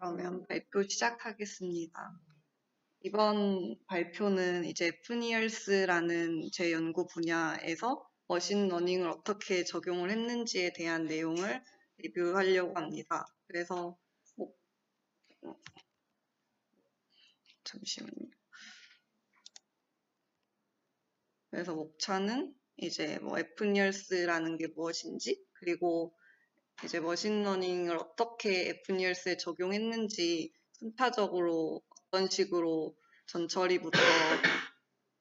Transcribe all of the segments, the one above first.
그러면 발표 시작하겠습니다. 이번 발표는 이제 FNIRS라는 제 연구 분야에서 머신러닝을 어떻게 적용을 했는지에 대한 내용을 리뷰하려고 합니다. 그래서 잠시만요. 그래서 목차는 이제 뭐 FNIRS라는 게 무엇인지, 그리고 이제 머신러닝을 어떻게 FNIRS에 적용했는지 순차적으로 어떤 식으로 전처리부터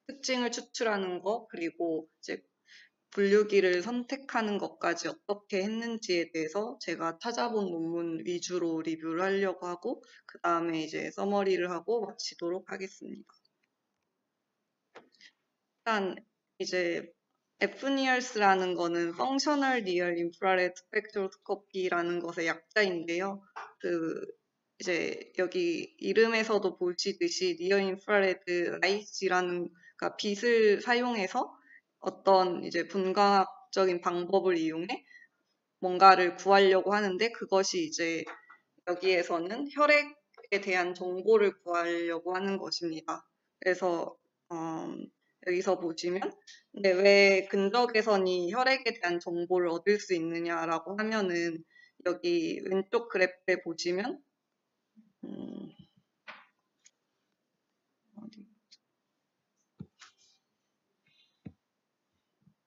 특징을 추출하는 것, 그리고 이제 분류기를 선택하는 것까지 어떻게 했는지에 대해서 제가 찾아본 논문 위주로 리뷰를 하려고 하고, 그 다음에 이제 서머리를 하고 마치도록 하겠습니다. 일단 이제 FNIRS라는 거는 Functional Near Infrared Spectroscopy라는 것의 약자인데요. 이제 여기 이름에서도 보시듯이 Near Infrared Light이라는, 그러니까 빛을 사용해서 어떤 이제 분광학적인 방법을 이용해 뭔가를 구하려고 하는데, 그것이 이제 여기에서는 혈액에 대한 정보를 구하려고 하는 것입니다. 그래서 여기서 보시면 근데 왜 근적외선이 혈액에 대한 정보를 얻을 수 있느냐라고 하면은 여기 왼쪽 그래프에 보시면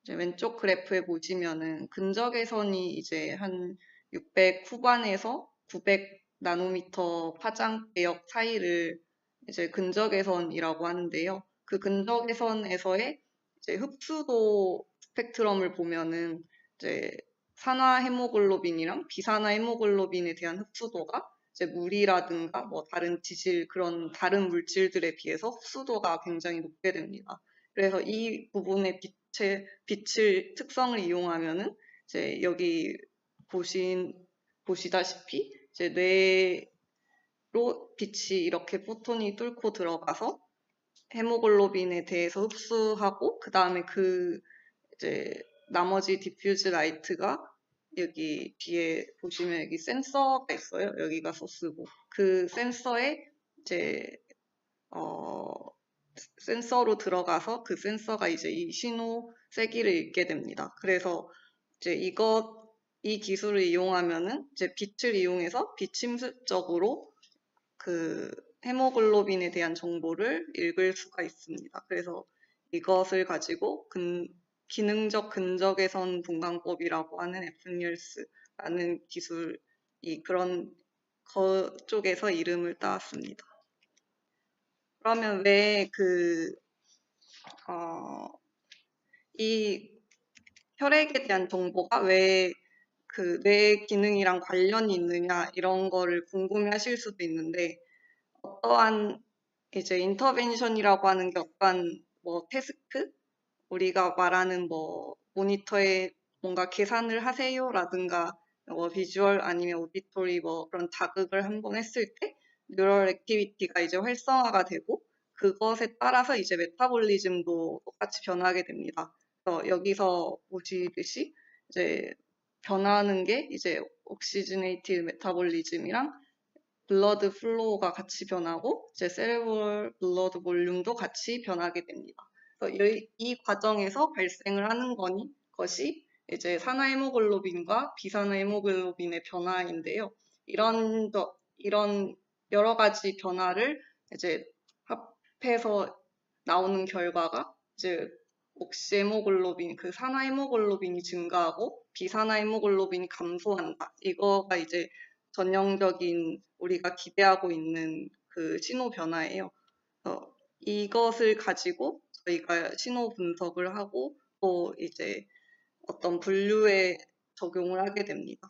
이제 왼쪽 그래프에 보시면은 근적외선이 이제 한 600 후반에서 900 나노미터 파장 대역 사이를 이제 근적외선이라고 하는데요. 그 근적외선에서의 이제 흡수도 스펙트럼을 보면은 이제 산화 헤모글로빈이랑 비산화 헤모글로빈에 대한 흡수도가 이제 물이라든가 뭐 다른 지질 그런 다른 물질들에 비해서 흡수도가 굉장히 높게 됩니다. 그래서 이 부분의 빛을 특성을 이용하면은 이제 여기 보시다시피 이제 뇌로 빛이 이렇게 포톤이 뚫고 들어가서 헤모글로빈에 대해서 흡수하고, 그 다음에 그 이제 나머지 디퓨즈 라이트가 여기 뒤에 보시면 여기 센서가 있어요. 여기가 소스고, 그 센서에 이제 센서로 들어가서 그 센서가 이제 이 신호 세기를 읽게 됩니다. 그래서 이제 이 기술을 이용하면은 이제 빛을 이용해서 비침습적으로 그 헤모글로빈에 대한 정보를 읽을 수가 있습니다. 그래서 이것을 가지고 기능적 근적외선 분광법이라고 하는 FNIRS라는 기술이 그런 것 쪽에서 이름을 따왔습니다. 그러면 왜 이 혈액에 대한 정보가 왜 뇌 기능이랑 관련이 있느냐, 이런 거를 궁금해 하실 수도 있는데, 어떠한 이제 인터벤션이라고 하는 게 어떠한 뭐 태스크? 우리가 말하는 뭐 모니터에 뭔가 계산을 하세요라든가 뭐 비주얼 아니면 오디토리 뭐 그런 자극을 한번 했을 때 뉴럴 액티비티가 이제 활성화가 되고, 그것에 따라서 이제 메타볼리즘도 똑같이 변하게 됩니다. 그래서 여기서 보시듯이 이제 변하는 게 이제 옥시지네이티드 메타볼리즘이랑 블러드 플로우가 같이 변하고 이제 세레브럴 블러드 볼륨도 같이 변하게 됩니다. 그래서 이 과정에서 발생을 하는 것이 이제 산화 헤모글로빈과 비산화 헤모글로빈의 변화인데요. 이런 여러 가지 변화를 이제 합해서 나오는 결과가 이제 옥시 헤모글로빈, 그 산화 헤모글로빈이 증가하고 비산화 헤모글로빈이 감소한다. 이거가 이제 전형적인 우리가 기대하고 있는 그 신호 변화예요. 이것을 가지고 저희가 신호 분석을 하고 또 이제 어떤 분류에 적용을 하게 됩니다.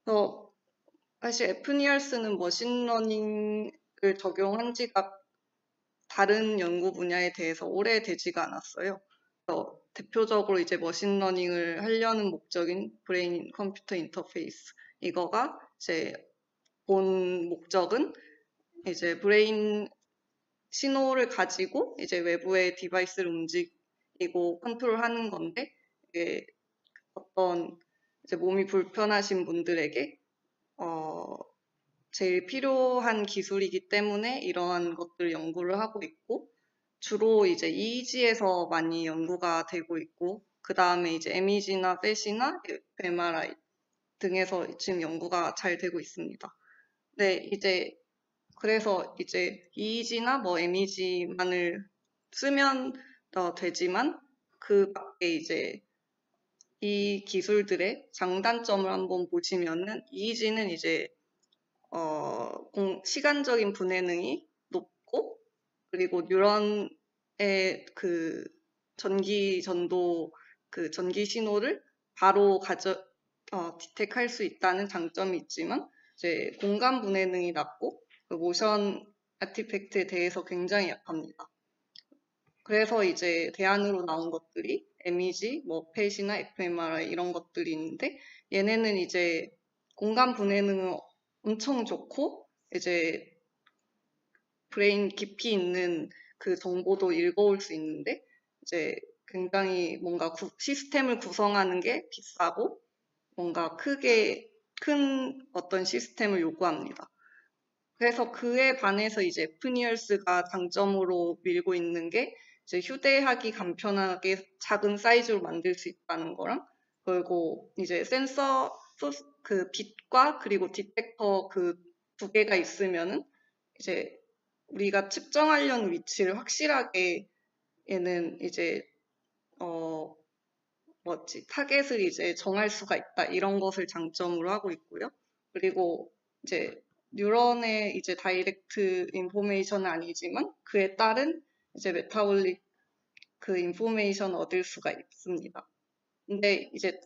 그래서 사실 FNIRS는 머신러닝을 적용한 지가 다른 연구 분야에 대해서 오래되지가 않았어요. 그래서 대표적으로 이제 머신러닝을 하려는 목적인 브레인 컴퓨터 인터페이스, 이거가 이제 본 목적은 이제 브레인 신호를 가지고 이제 외부의 디바이스를 움직이고 컨트롤하는 건데, 이게 어떤 이제 몸이 불편하신 분들에게 제일 필요한 기술이기 때문에 이러한 것들 연구를 하고 있고, 주로 이제 EEG에서 많이 연구가 되고 있고, 그 다음에 이제 MEG나 FET이나 MRI 등에서 지금 연구가 잘 되고 있습니다. 네, 이제 그래서 이제 EEG나 뭐 MEG만을 쓰면 되지만 그 밖에 이제 이 기술들의 장단점을 한번 보시면은 EEG는 이제 시간적인 분해능이 높고 그리고 뉴런의 그 전기 전도 그 전기 신호를 바로 디텍할 수 있다는 장점이 있지만 이제 공간 분해능이 낮고 그 모션 아티팩트에 대해서 굉장히 약합니다. 그래서 이제 대안으로 나온 것들이 MEG, 뭐 펫이나 fMRI 이런 것들이 있는데 얘네는 이제 공간 분해능은 엄청 좋고 이제 브레인 깊이 있는 그 정보도 읽어올 수 있는데 이제 굉장히 뭔가 시스템을 구성하는 게 비싸고 뭔가 큰 어떤 시스템을 요구합니다. 그래서 그에 반해서 이제 에프니얼스가 장점으로 밀고 있는 게 이제 휴대하기 간편하게 작은 사이즈로 만들 수 있다는 거랑 그리고 이제 센서 그 빛과 그리고 디텍터 그 두 개가 있으면은 이제 우리가 측정하려는 위치를 확실하게 얘는 이제 타겟을 이제 정할 수가 있다 이런 것을 장점으로 하고 있고요. 그리고 이제 뉴런의 이제 다이렉트 인포메이션은 아니지만 그에 따른 이제 메타볼릭 그 인포메이션 얻을 수가 있습니다. 근데 이제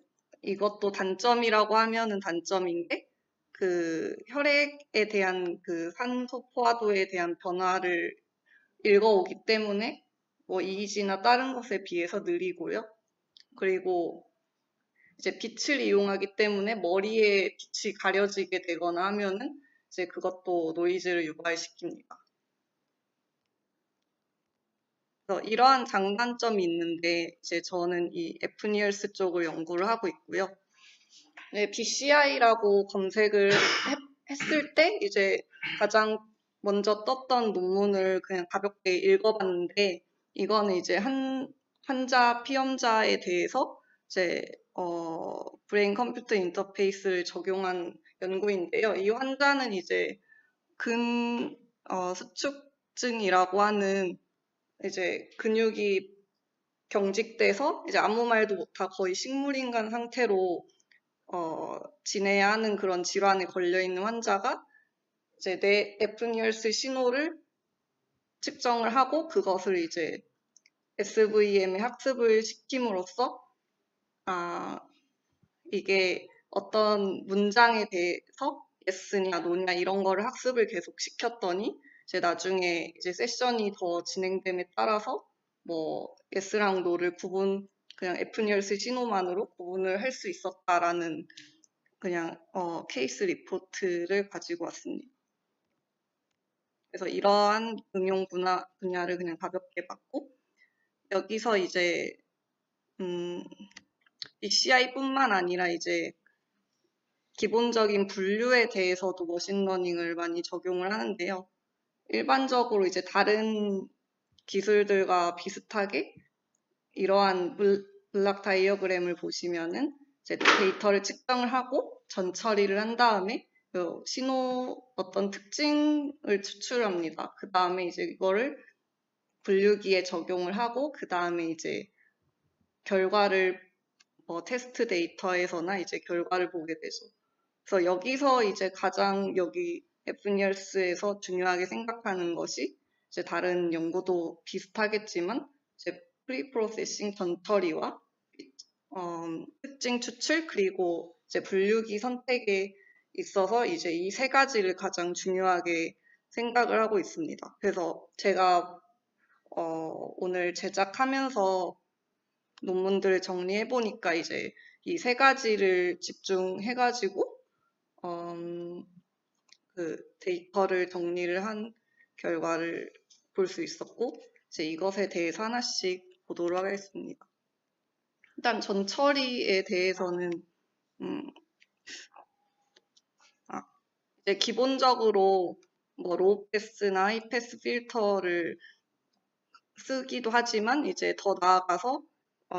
이것도 단점이라고 하면은 단점인데 그 혈액에 대한 그 산소 포화도에 대한 변화를 읽어오기 때문에 뭐 EEG나 다른 것에 비해서 느리고요. 그리고 이제 빛을 이용하기 때문에 머리에 빛이 가려지게 되거나 하면은 이제 그것도 노이즈를 유발시킵니다. 그래서 이러한 장단점이 있는데 이제 저는 이 에프니얼스 쪽을 연구를 하고 있고요. 네, BCI라고 검색을 했을 때 이제 가장 먼저 떴던 논문을 그냥 가볍게 읽어봤는데 이거는 이제 피험자에 대해서 이제 브레인 컴퓨터 인터페이스를 적용한 연구인데요. 이 환자는 이제 수축증이라고 하는 이제 근육이 경직돼서 이제 아무 말도 못하고 거의 식물인간 상태로 지내야 하는 그런 질환에 걸려 있는 환자가 이제 뇌 에프니얼스 신호를 측정을 하고 그것을 이제 SVM에 학습을 시킴으로써 이게 어떤 문장에 대해서 yes냐 no냐 이런 거를 학습을 계속 시켰더니 이제 나중에 이제 세션이 더 진행됨에 따라서 뭐 yes랑 no를 그냥 에프니얼스 신호만으로 구분을 할 수 있었다라는 그냥 케이스 리포트를 가지고 왔습니다. 그래서 이러한 응용 분야를 그냥 가볍게 봤고 여기서 이제 BCI뿐만 아니라 이제 기본적인 분류에 대해서도 머신러닝을 많이 적용을 하는데요. 일반적으로 이제 다른 기술들과 비슷하게 이러한 블락 다이어그램을 보시면은 이제 데이터를 측정을 하고 전 처리를 한 다음에 그 신호 어떤 특징을 추출합니다. 그 다음에 이제 이거를 분류기에 적용을 하고 그 다음에 이제 결과를 테스트 데이터에서나 이제 결과를 보게 되죠. 그래서 여기서 이제 가장 여기 에프니얼스에서 중요하게 생각하는 것이 이제 다른 연구도 비슷하겠지만 이제 프리프로세싱 전 처리와 특징 추출 그리고 이제 분류기 선택에 있어서 이제 이 세 가지를 가장 중요하게 생각을 하고 있습니다. 그래서 제가 오늘 제작하면서 논문들을 정리해 보니까 이제 이 세 가지를 집중해가지고 그 데이터를 정리를 한 결과를 볼 수 있었고 이제 이것에 대해서 하나씩 보도록 하겠습니다. 일단 전 처리에 대해서는 이제 기본적으로 뭐 로우 패스나 하이 패스 필터를 쓰기도 하지만 이제 더 나아가서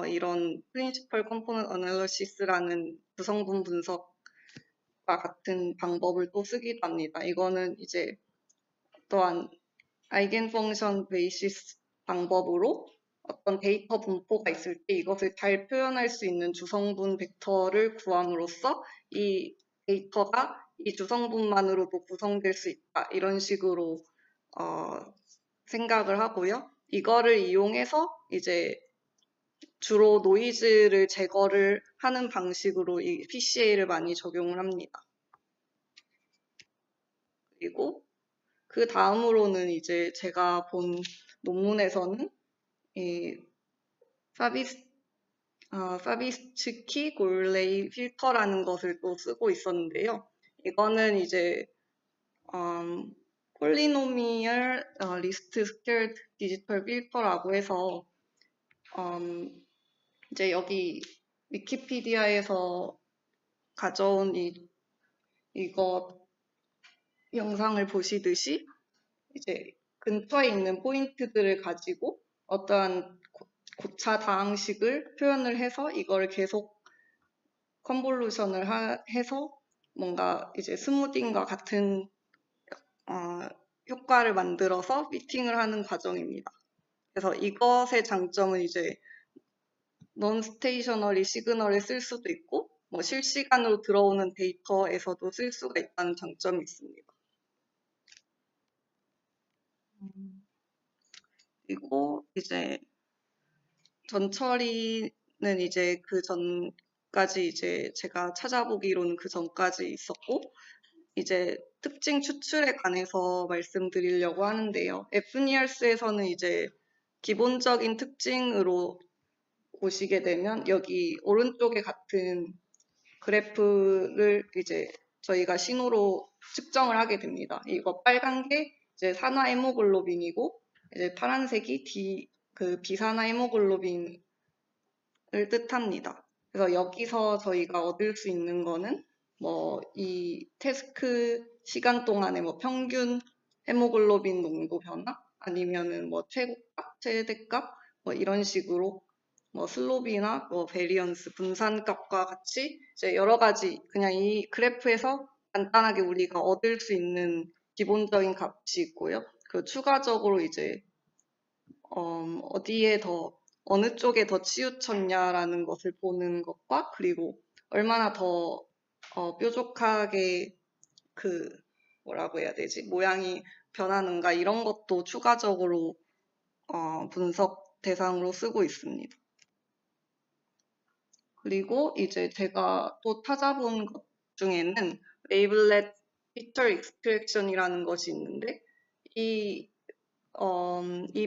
이런 프린시펄 컴포넌트 어널리시스라는 구성분 분석과 같은 방법을 또 쓰기도 합니다. 이거는 이제 또한 아이겐 펑션 베이시스 방법으로 어떤 데이터 분포가 있을 때 이것을 잘 표현할 수 있는 주성분 벡터를 구함으로써 이 데이터가 이 주성분만으로도 구성될 수 있다. 이런 식으로 생각을 하고요. 이거를 이용해서 이제 주로 노이즈를 제거를 하는 방식으로 이 PCA를 많이 적용을 합니다. 그리고 그 다음으로는 이제 제가 본 논문에서는 이 파비츠키 골레이 필터라는 것을 또 쓰고 있었는데요. 이거는 이제 폴리노미얼 리스트 스퀘어드 디지털 필터라고 해서 이제 여기 위키피디아에서 가져온 이거 영상을 보시듯이 이제 근처에 있는 포인트들을 가지고 어떠한 고차 다항식을 표현을 해서 이걸 계속 컨볼루션을 해서 뭔가 이제 스무딩과 같은 효과를 만들어서 피팅을 하는 과정입니다. 그래서 이것의 장점은 이제 non-stationary 시그널에 쓸 수도 있고 뭐 실시간으로 들어오는 데이터에서도 쓸 수가 있다는 장점이 있습니다. 그리고 이제 전처리는 이제 그 전까지 이제 제가 찾아보기로는 그 전까지 있었고 이제 특징 추출에 관해서 말씀드리려고 하는데요. FNIRS에서는 이제 기본적인 특징으로 보시게 되면 여기 오른쪽에 같은 그래프를 이제 저희가 신호로 측정을 하게 됩니다. 이거 빨간 게 이제 산화 헤모글로빈이고 이제 파란색이 그 비산화 헤모글로빈을 뜻합니다. 그래서 여기서 저희가 얻을 수 있는 거는 뭐 이 태스크 시간 동안에 뭐 평균 헤모글로빈 농도 변화 아니면은 뭐 최고값, 최대값 뭐 이런 식으로 뭐 슬롭이나 뭐 베리언스, 분산값과 같이 이제 여러 가지 그냥 이 그래프에서 간단하게 우리가 얻을 수 있는 기본적인 값이 있고요. 그 추가적으로 이제 어디에 더 어느 쪽에 더 치우쳤냐라는 것을 보는 것과 그리고 얼마나 더 뾰족하게 그 뭐라고 해야 되지? 모양이 변하는가 이런 것도 추가적으로 분석 대상으로 쓰고 있습니다. 그리고 이제 제가 또 찾아본 것 중에는 웨이블렛 피처 익스트랙션이라는 것이 있는데 이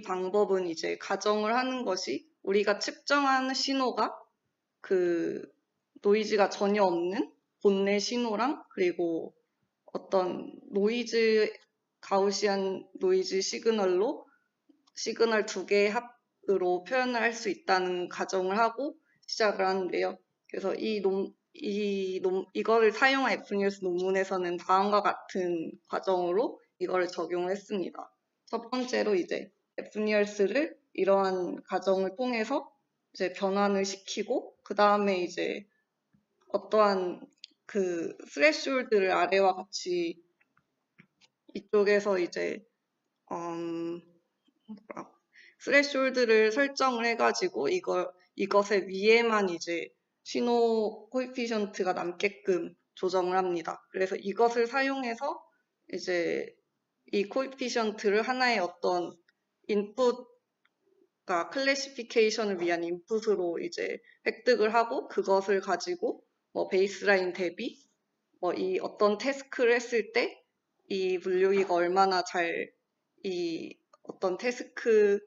방법은 이제 가정을 하는 것이 우리가 측정하는 신호가 그 노이즈가 전혀 없는 본래 신호랑 그리고 어떤 노이즈 가우시안 노이즈 시그널로 시그널 두 개의 합으로 표현을 할 수 있다는 가정을 하고 시작을 하는데요. 그래서 이거를 사용한 FNIRS 논문에서는 다음과 같은 과정으로 이거를 적용을 했습니다. 첫 번째로 이제 FNIRS를 이러한 과정을 통해서 이제 변환을 시키고 그 다음에 이제 어떠한 그 스레숄드를 아래와 같이 이쪽에서 이제 스레숄드를 설정을 해가지고 이것의 위에만 이제 신호 코에피션트가 남게끔 조정을 합니다. 그래서 이것을 사용해서 이제 이 코에피션트를 하나의 어떤 인풋과 클래시피케이션을 위한 인풋으로 이제 획득을 하고 그것을 가지고 뭐 베이스라인 대비 뭐 이 어떤 태스크를 했을 때 이 분류기가 얼마나 잘 이 어떤 태스크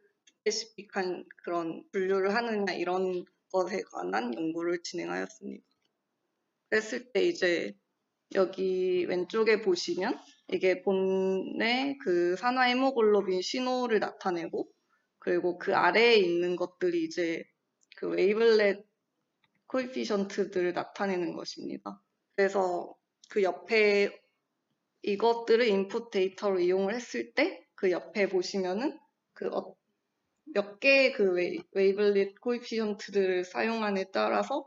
스페시픽한 그런 분류를 하느냐 이런 것에 관한 연구를 진행하였습니다. 그랬을 때 이제 여기 왼쪽에 보시면 이게 본래 그 산화 헤모글로빈 신호를 나타내고 그리고 그 아래에 있는 것들이 이제 그 웨이블렛 코에피션트들을 나타내는 것입니다. 그래서 그 옆에 이것들을 인풋 데이터로 이용을 했을 때 그 옆에 보시면은 몇 개의 그 웨이블릿 코에피션트들을 사용함에 따라서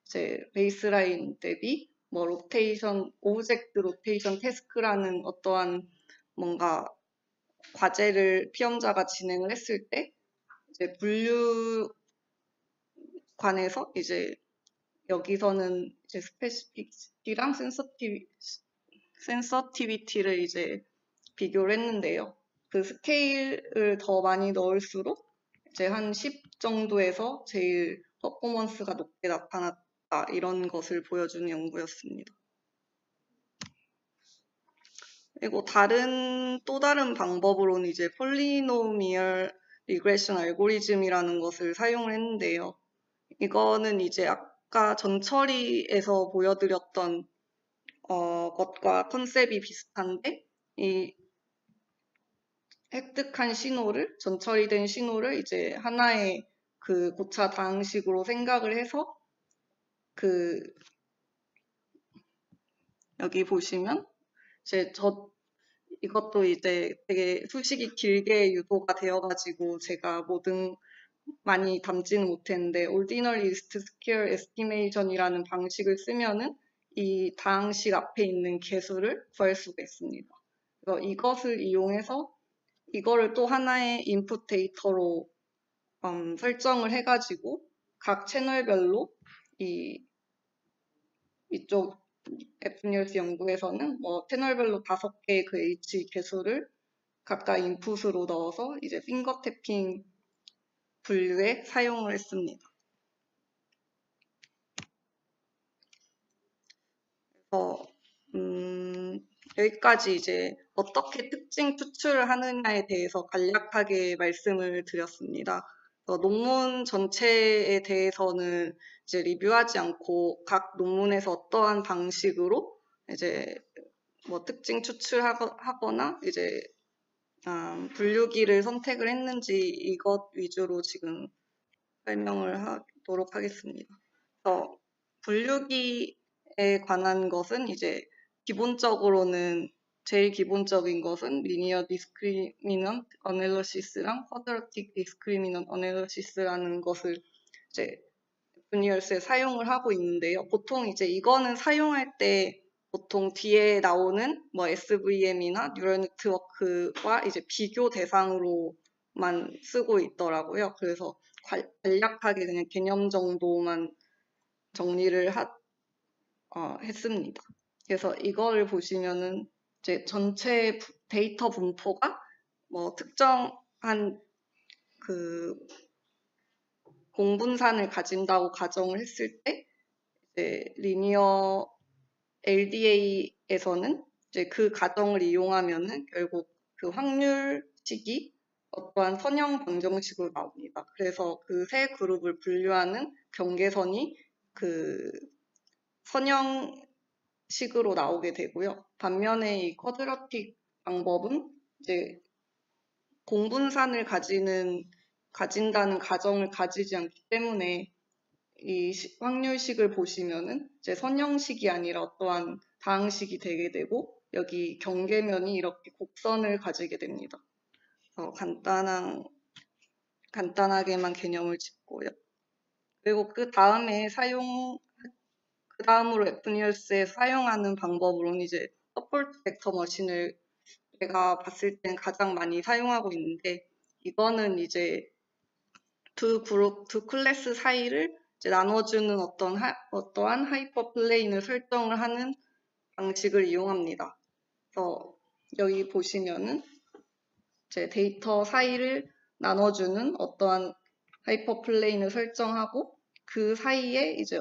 이제 베이스라인 대비 뭐 로테이션, 오브젝트 로테이션 태스크라는 어떠한 뭔가 과제를 피험자가 진행을 했을 때 이제 분류관에서 이제 여기서는 이제 스페시피티랑 센서티비티를 이제 비교를 했는데요. 그 스케일을 더 많이 넣을수록 이제 한 10 정도에서 제일 퍼포먼스가 높게 나타났다 이런 것을 보여주는 연구였습니다. 그리고 또 다른 방법으로는 이제 폴리노미얼 리그레션 알고리즘이라는 것을 사용을 했는데요. 이거는 이제 아까 전처리에서 보여드렸던 것과 컨셉이 비슷한데 이 획득한 신호를 전처리된 신호를 이제 하나의 그 고차 다항식으로 생각을 해서 여기 보시면 이것도 이제 되게 수식이 길게 유도가 되어가지고 제가 많이 담지는 못했는데 Ordinary Least Square Estimation이라는 방식을 쓰면은 이 다항식 앞에 있는 개수를 구할 수가 있습니다. 그래서 이것을 이용해서 이거를 또 하나의 인풋 데이터로 설정을 해가지고 각 채널별로 이쪽 FNIRS 연구에서는 뭐 채널별로 5개의 그 H 개수를 각각 인풋으로 넣어서 이제 핑거태핑 분류에 사용을 했습니다. 그래서 여기까지 이제 어떻게 특징 추출을 하느냐에 대해서 간략하게 말씀을 드렸습니다. 논문 전체에 대해서는 이제 리뷰하지 않고 각 논문에서 어떠한 방식으로 이제 뭐 특징 추출하거나 이제 분류기를 선택을 했는지 이것 위주로 지금 설명을 하도록 하겠습니다. 분류기에 관한 것은 이제 제일 기본적인 것은 리니어 디스크리미넌트 어널리시스랑 쿼드라틱 디스크리미넌트 어널리시스라는 것을 이제 FNIRS에 사용을 하고 있는데요. 보통 이제 이거는 사용할 때 보통 뒤에 나오는 뭐 SVM이나 뉴럴 네트워크와 이제 비교 대상으로만 쓰고 있더라고요. 그래서 간략하게 그냥 개념 정도만 정리를 했습니다. 그래서 이거를 보시면은 이제 전체 데이터 분포가 뭐 특정한 그 공분산을 가진다고 가정을 했을 때 이제 리니어 LDA에서는 이제 그 가정을 이용하면은 결국 그 확률식이 어떠한 선형 방정식으로 나옵니다. 그래서 그 세 그룹을 분류하는 경계선이 그 선형식으로 나오게 되고요. 반면에 이 쿼드라틱 방법은 이제 공분산을 가진다는 가정을 가지지 않기 때문에 이 확률식을 보시면은 이제 선형식이 아니라 어떠한 다항식이 되게 되고 여기 경계면이 이렇게 곡선을 가지게 됩니다. 간단하게만 개념을 짚고요. 그리고 그 다음으로 FNIRS에 사용하는 방법으로는 이제 서포트 벡터 머신을 제가 봤을 땐 가장 많이 사용하고 있는데 이거는 이제 두 클래스 사이를 이제 나눠주는 어떠한 하이퍼 플레인을 설정을 하는 방식을 이용합니다. 그래서 여기 보시면은 이제 데이터 사이를 나눠주는 어떠한 하이퍼 플레인을 설정하고 그 사이에 이제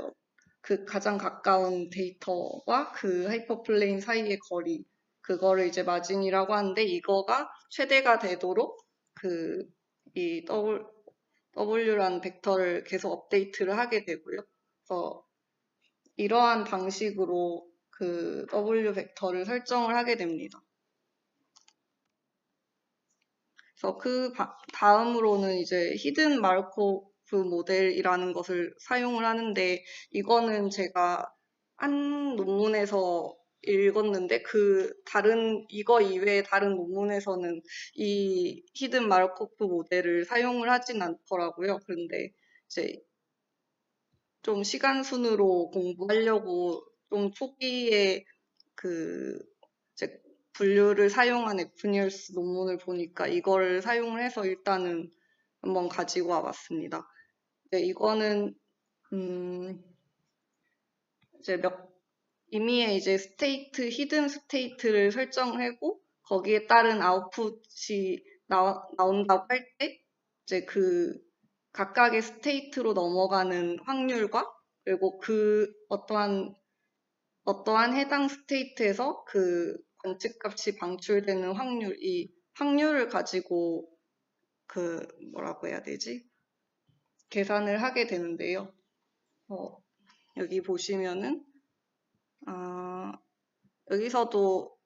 그 가장 가까운 데이터와 그 하이퍼 플레인 사이의 거리 그거를 이제 마진이라고 하는데 이거가 최대가 되도록 이 W라는 벡터를 계속 업데이트를 하게 되고요. 그래서 이러한 방식으로 그 W 벡터를 설정을 하게 됩니다. 그래서 그 다음으로는 이제 히든 마르코프 모델이라는 것을 사용을 하는데 이거는 제가 한 논문에서 읽었는데 이거 이외에 다른 논문에서는 이 히든 마르코프 모델을 사용을 하진 않더라고요. 그런데 이제 좀 시간 순으로 공부하려고 좀 초기에 이제 분류를 사용한 에프니얼스 논문을 보니까 이걸 사용을 해서 일단은 한번 가지고 와봤습니다. 네, 이거는 이제 이미의 이제 히든 스테이트를 설정하고 거기에 따른 아웃풋이 나온다고 할 때 이제 각각의 스테이트로 넘어가는 확률과 그리고 어떠한 해당 스테이트에서 관측값이 방출되는 이 확률을 가지고 뭐라고 해야 되지? 계산을 하게 되는데요. 여기 보시면은 여기서도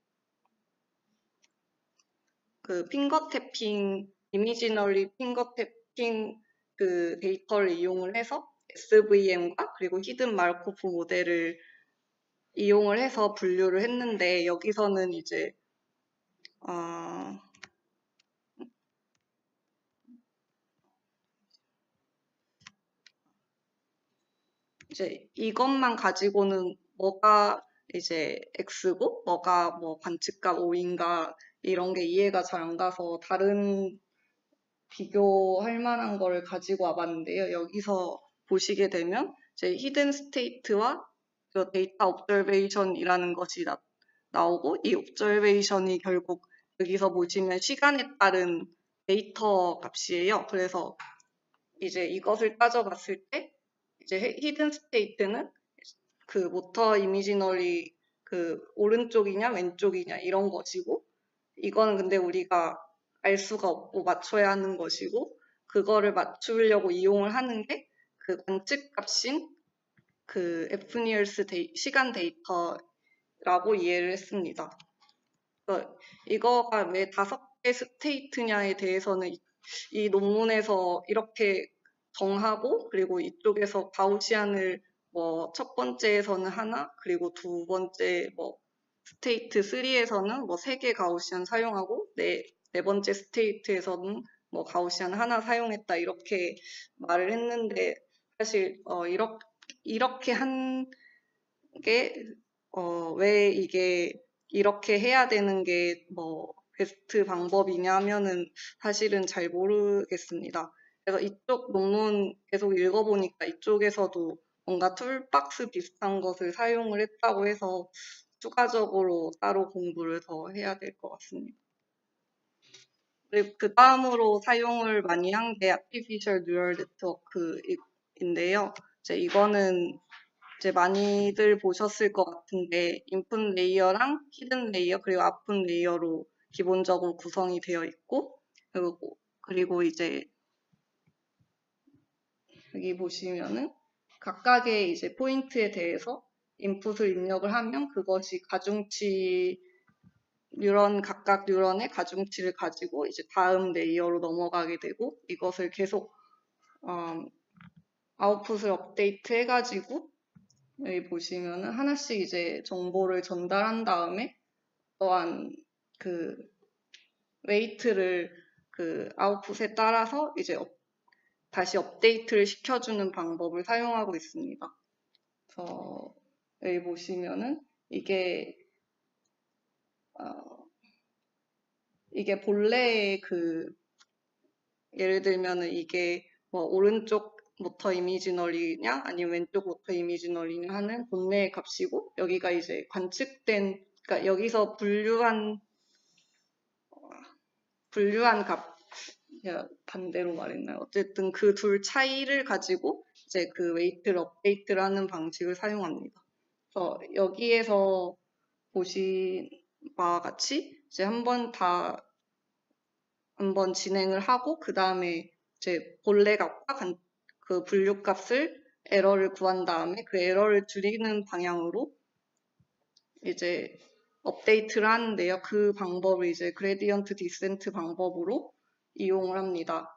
이미지너리 핑거태핑 데이터를 이용을 해서 SVM과 그리고 히든 마르코프 모델을 이용을 해서 분류를 했는데 여기서는 이제 이것만 가지고는 뭐가 이제 X고 뭐가 뭐 관측값 O인가 이런 게 이해가 잘 안 가서 다른 비교할 만한 거를 가지고 와봤는데요. 여기서 보시게 되면 이제 히든 스테이트와 데이터 옵저베이션이라는 것이 나오고 이 옵저베이션이 결국 여기서 보시면 시간에 따른 데이터 값이에요. 그래서 이제 이것을 따져봤을 때 이제 히든 스테이트는 모터 이미지너리 오른쪽이냐 왼쪽이냐 이런 것이고 이거는 근데 우리가 알 수가 없고 맞춰야 하는 것이고 그거를 맞추려고 이용을 하는 게 관측값인 에프니얼스 시간 데이터라고 이해를 했습니다. 이거가 왜 5개 스테이트냐에 대해서는 이 논문에서 이렇게 정하고 그리고 이쪽에서 가우시안을 뭐 첫 번째에서는 하나 그리고 두 번째 뭐 스테이트 3에서는 뭐 3개 가우시안 사용하고 네 번째 스테이트에서는 뭐 가우시안 하나 사용했다 이렇게 말을 했는데 사실 이렇게 한 게 왜 이게 이렇게 해야 되는 게 뭐 베스트 방법이냐 하면은 사실은 잘 모르겠습니다. 그래서 이쪽 논문 계속 읽어보니까 이쪽에서도 뭔가 툴박스 비슷한 것을 사용을 했다고 해서 추가적으로 따로 공부를 더 해야 될 것 같습니다. 그리고 그 다음으로 사용을 많이 한 게 Artificial Neural Network인데요. 이거는 이제 많이들 보셨을 것 같은데 인풋 레이어랑 히든 레이어 그리고 아웃풋 레이어로 기본적으로 구성이 되어 있고 그리고 이제 여기 보시면은 각각의 이제 포인트에 대해서 인풋을 입력을 하면 그것이 각각 뉴런의 가중치를 가지고 이제 다음 레이어로 넘어가게 되고 이것을 계속 아웃풋을 업데이트 해가지고 여기 보시면은 하나씩 이제 정보를 전달한 다음에 또한 웨이트를 아웃풋에 따라서 이제 다시 업데이트를 시켜주는 방법을 사용하고 있습니다. 그래서 여기 보시면은 이게 본래의 예를 들면은 이게 뭐 오른쪽 모터 이미지너리냐 아니면 왼쪽 모터 이미지너리냐 하는 본래의 값이고 여기가 이제 관측된 그러니까 여기서 분류한 값 반대로 말했나요? 어쨌든 그 둘 차이를 가지고 이제 웨이트를 업데이트를 하는 방식을 사용합니다. 그래서 여기에서 보신 바와 같이 이제 한번 진행을 하고 그 다음에 이제 본래 값과 분류 값을 에러를 구한 다음에 그 에러를 줄이는 방향으로 이제 업데이트를 하는데요. 그 방법을 이제 그레디언트 디센트 방법으로 이용을 합니다.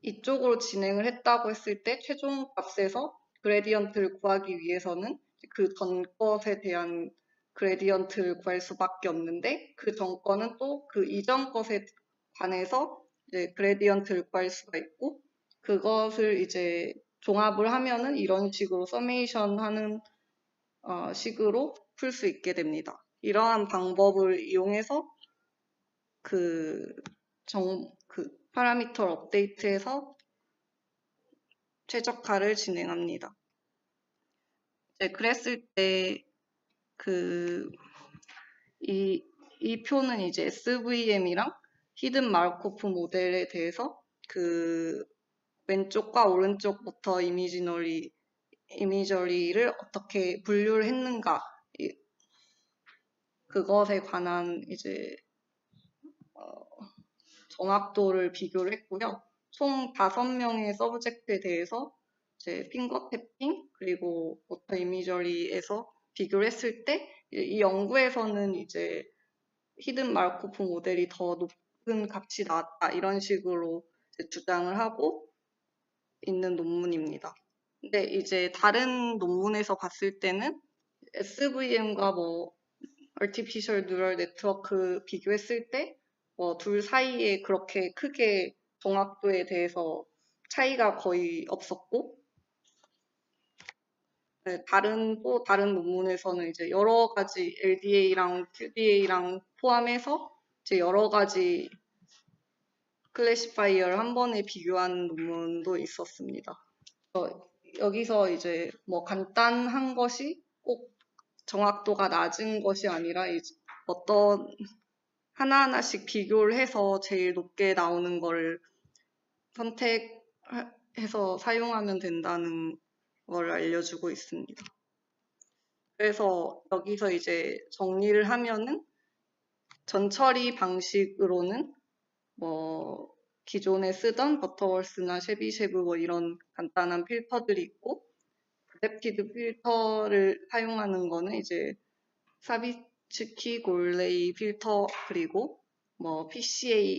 이쪽으로 진행을 했다고 했을 때 최종 값에서 그레디언트를 구하기 위해서는 그 전 것에 대한 그레디언트를 구할 수밖에 없는데 그 전 거는 또 그 이전 것에 관해서 이제 그레디언트를 구할 수가 있고 그것을 이제 종합을 하면은 이런 식으로 서메이션 하는 식으로 풀 수 있게 됩니다. 이러한 방법을 이용해서 그 파라미터 업데이트해서 최적화를 진행합니다. 이제 그랬을 때 이 표는 이제 SVM이랑 히든 마르코프 모델에 대해서 그 왼쪽과 오른쪽부터 이미저리를 어떻게 분류를 했는가 그것에 관한 이제 정확도를 비교를 했고요. 총 5명의 서브젝트에 대해서 이제 핑거 탭핑 그리고 워터 이미저리에서 비교를 했을 때 이 연구에서는 이제 히든 마르코프 모델이 더 높은 값이 나왔다 이런 식으로 이제 주장을 하고 있는 논문입니다. 근데 이제 다른 논문에서 봤을 때는 SVM과 뭐 Artificial Neural Network 비교했을 때 뭐 둘 사이에 그렇게 크게 정확도에 대해서 차이가 거의 없었고 네, 다른 논문에서는 이제 여러 가지 LDA랑 QDA랑 포함해서 이제 여러 가지 클래시파이어를 한 번에 비교한 논문도 있었습니다. 여기서 이제 뭐 간단한 것이 꼭 정확도가 낮은 것이 아니라 이제 어떤 하나하나씩 비교를 해서 제일 높게 나오는 거를 선택해서 사용하면 된다는 걸 알려주고 있습니다. 그래서 여기서 이제 정리를 하면은 전처리 방식으로는 뭐 기존에 쓰던 버터월스나 쉐비쉐브 뭐 이런 간단한 필터들이 있고 그래피드 필터를 사용하는 거는 이제 사비츠키 골레이 필터 그리고 뭐 PCA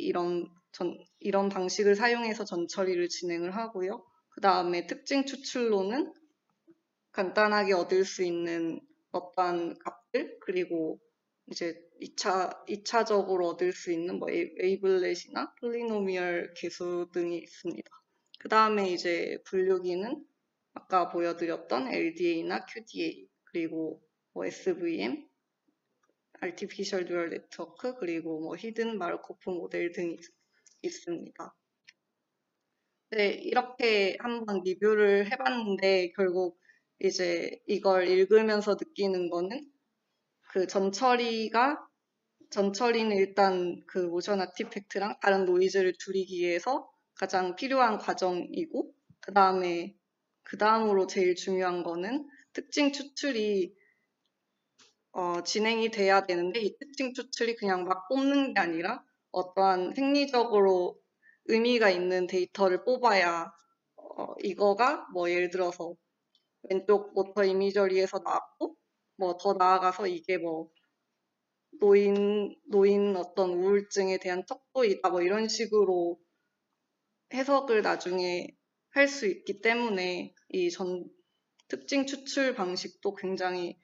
이런 방식을 사용해서 전처리를 진행을 하고요. 그 다음에 특징 추출로는 간단하게 얻을 수 있는 어떠한 값들 그리고 이제 2차적으로 얻을 수 있는 뭐 웨이블렛이나 폴리노미얼 계수 등이 있습니다. 그 다음에 이제 분류기는 아까 보여드렸던 LDA나 QDA 그리고 뭐 SVM, Artificial Neural Network 그리고 뭐 히든 마르코프 모델 등이 있습니다. 네, 이렇게 한번 리뷰를 해봤는데 결국 이제 이걸 읽으면서 느끼는 거는 그 전처리는 일단 그 모션 아티팩트랑 다른 노이즈를 줄이기 위해서 가장 필요한 과정이고 그 다음으로 제일 중요한 거는 특징 추출이 진행이 돼야 되는데 이 특징 추출이 그냥 막 뽑는 게 아니라 어떠한 생리적으로 의미가 있는 데이터를 뽑아야 이거가 뭐 예를 들어서 왼쪽 모터 이미저리에서 나왔고 뭐 더 나아가서 이게 뭐 노인 어떤 우울증에 대한 척도이다 뭐 이런 식으로 해석을 나중에 할 수 있기 때문에 이 특징 추출 방식도 굉장히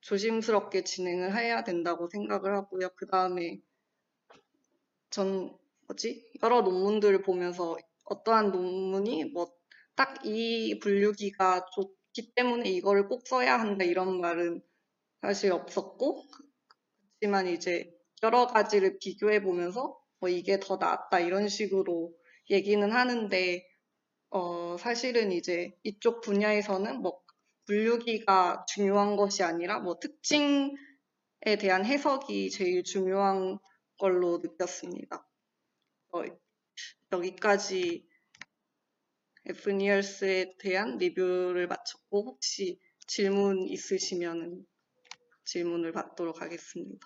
조심스럽게 진행을 해야 된다고 생각을 하고요. 그 다음에 여러 논문들을 보면서 어떠한 논문이 뭐 딱 이 분류기가 좋기 때문에 이거를 꼭 써야 한다 이런 말은 사실 없었고 하지만 이제 여러 가지를 비교해 보면서 뭐 이게 더 낫다 이런 식으로 얘기는 하는데 사실은 이제 이쪽 분야에서는 뭐 분류기가 중요한 것이 아니라 뭐 특징에 대한 해석이 제일 중요한 걸로 느꼈습니다. 여기까지 FNIRS에 대한 리뷰를 마쳤고 혹시 질문 있으시면 질문을 받도록 하겠습니다.